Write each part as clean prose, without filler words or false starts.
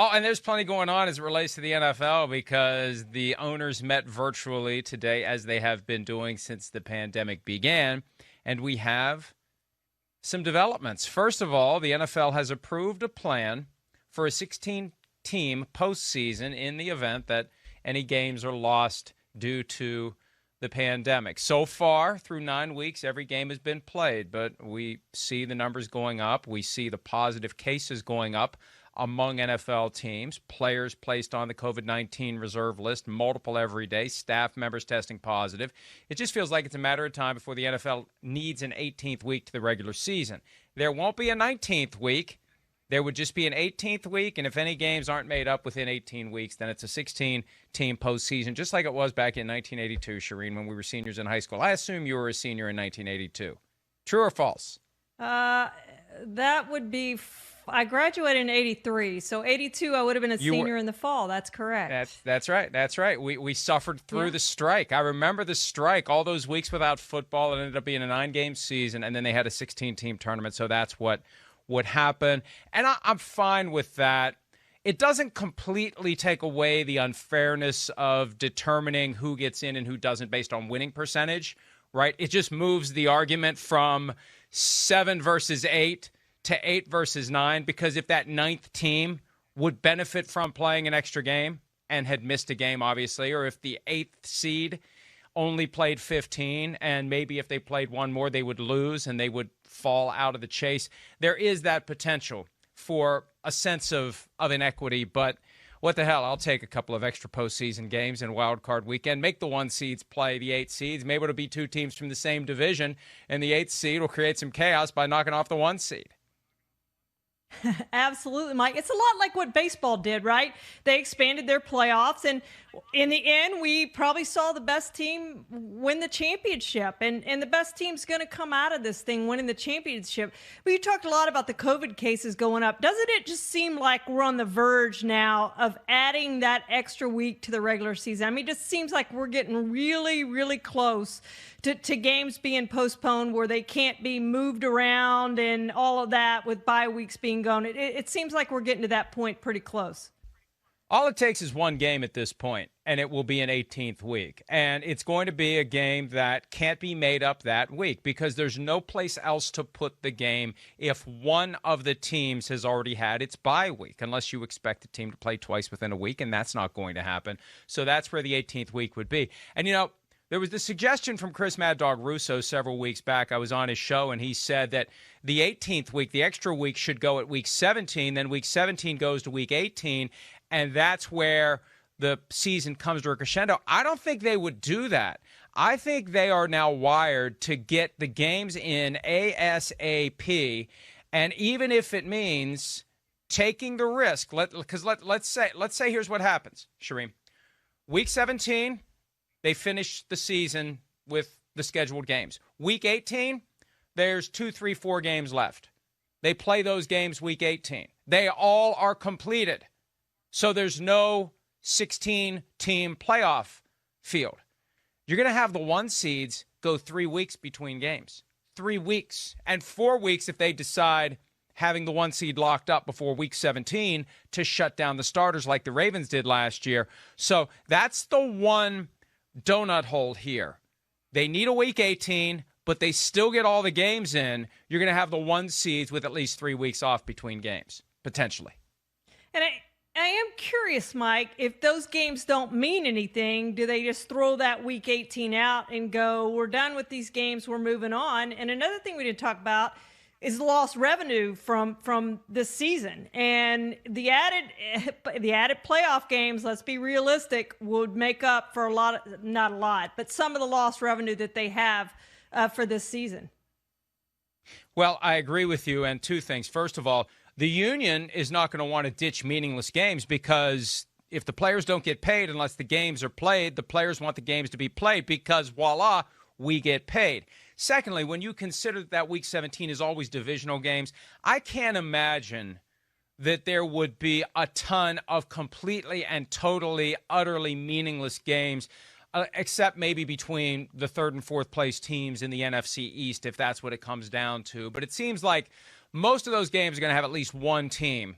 Oh, and there's plenty going on as it relates to the NFL because the owners met virtually today, as they have been doing since the pandemic began. And we have some developments. First of all, the NFL has approved a plan for a 16-team postseason in the event that any games are lost due to the pandemic. So far, through 9 weeks, every game has been played, but we see the numbers going up. We see the positive cases going up among NFL teams, players placed on the COVID-19 reserve list, multiple every day, staff members testing positive. It just feels like it's a matter of time before the NFL needs an 18th week to the regular season. There won't be a 19th week. There would just be an 18th week, and if any games aren't made up within 18 weeks, then it's a 16-team postseason, just like it was back in 1982, Charean, when we were seniors in high school. I assume you were a senior in 1982. True or false? That would be I graduated in 83, so 82 I would have been a senior in the fall. That's correct. That's right. That's right. We suffered through the strike. I remember the strike, all those weeks without football. It ended up being a 9-game season, and then they had a 16-team tournament, so that's what would happen. And I'm fine with that. It doesn't completely take away the unfairness of determining who gets in and who doesn't based on winning percentage, right? It just moves the argument from 7 versus 8 to 8 versus 9, because if that 9th team would benefit from playing an extra game and had missed a game, obviously, or if the 8th seed only played 15 and maybe if they played one more, they would lose and they would fall out of the chase. There is that potential for a sense of inequity, but what the hell? I'll take a couple of extra postseason games in Wild Card Weekend. Make the 1 seeds play the 8 seeds. Maybe it'll be 2 teams from the same division, and the 8th seed will create some chaos by knocking off the 1 seed. Absolutely, Mike. It's a lot like what baseball did, right? They expanded their playoffs, and in the end, we probably saw the best team win the championship, and the best team's going to come out of this thing winning the championship. But you talked a lot about the COVID cases going up. Doesn't it just seem like we're on the verge now of adding that extra week to the regular season? I mean, it just seems like we're getting really, really close to games being postponed where they can't be moved around and all of that with bye weeks being gone. It seems like we're getting to that point pretty close. All it takes is one game at this point, and it will be an 18th week. And it's going to be a game that can't be made up that week because there's no place else to put the game if one of the teams has already had its bye week, unless you expect the team to play twice within a week, and that's not going to happen. So that's where the 18th week would be. And, you know, there was the suggestion from Chris Mad Dog Russo several weeks back. I was on his show, and he said that the 18th week, the extra week, should go at week 17. Then week 17 goes to week 18, and that's where the season comes to a crescendo. I don't think they would do that. I think they are now wired to get the games in ASAP, and even if it means taking the risk, let's say here's what happens, Charean. Week 17, they finish the season with the scheduled games. Week 18, there's 2, 3, 4 games left. They play those games week 18. They all are completed. So there's no 16-team playoff field. You're going to have the 1 seeds go 3 weeks between games. 3 weeks. And 4 weeks if they decide having the 1 seed locked up before week 17 to shut down the starters like the Ravens did last year. So that's the one donut hole here. They need a week 18, but they still get all the games in. You're going to have the 1 seeds with at least 3 weeks off between games, potentially. And I am curious, Mike, if those games don't mean anything, do they just throw that week 18 out and go, we're done with these games, we're moving on? And another thing we didn't talk about is lost revenue from this season. And the added playoff games, let's be realistic, would make up for not a lot, but some of the lost revenue that they have for this season. Well, I agree with you. And 2 things. First of all, the union is not going to want to ditch meaningless games because if the players don't get paid unless the games are played, the players want the games to be played because, voila, we get paid. Secondly, when you consider that Week 17 is always divisional games, I can't imagine that there would be a ton of completely and totally, utterly meaningless games, except maybe between the 3rd and 4th place teams in the NFC East, if that's what it comes down to. But it seems like most of those games are going to have at least one team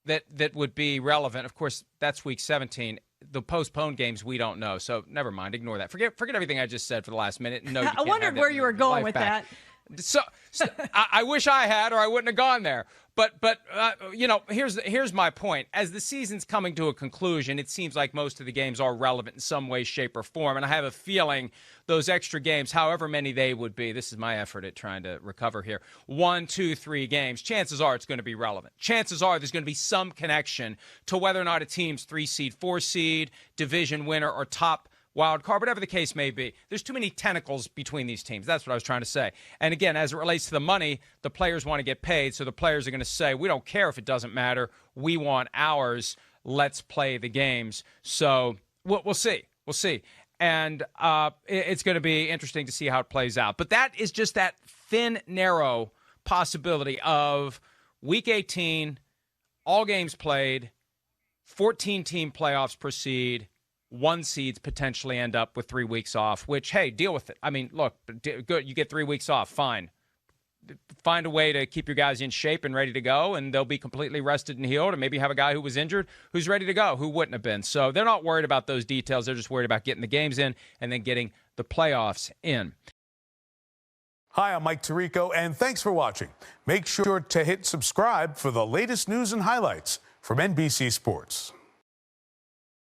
that would be relevant. Of course, that's week 17. The postponed games, we don't know. So never mind. Ignore that. Forget everything I just said for the last minute. No, I wondered where you were going with that. So I wish I had, or I wouldn't have gone there. But here's my point. As the season's coming to a conclusion, it seems like most of the games are relevant in some way, shape, or form. And I have a feeling those extra games, however many they would be, this is my effort at trying to recover here, 1, 2, 3 games, chances are it's going to be relevant. Chances are there's going to be some connection to whether or not a team's 3 seed, 4 seed, division winner, or top wild card, whatever the case may be. There's too many tentacles between these teams. That's what I was trying to say. And again, as it relates to the money, the players want to get paid, so the players are going to say, we don't care if it doesn't matter. We want ours. Let's play the games. So we'll see. We'll see. And it's going to be interesting to see how it plays out. But that is just that thin, narrow possibility of Week 18, all games played, 14-team playoffs proceed, 1 seeds potentially end up with 3 weeks off, which, hey, deal with it. I mean, look, good. You get 3 weeks off. Fine. Find a way to keep your guys in shape and ready to go, and they'll be completely rested and healed, and maybe have a guy who was injured who's ready to go, who wouldn't have been. So they're not worried about those details. They're just worried about getting the games in and then getting the playoffs in. Hi, I'm Mike Tirico, and thanks for watching. Make sure to hit subscribe for the latest news and highlights from NBC Sports.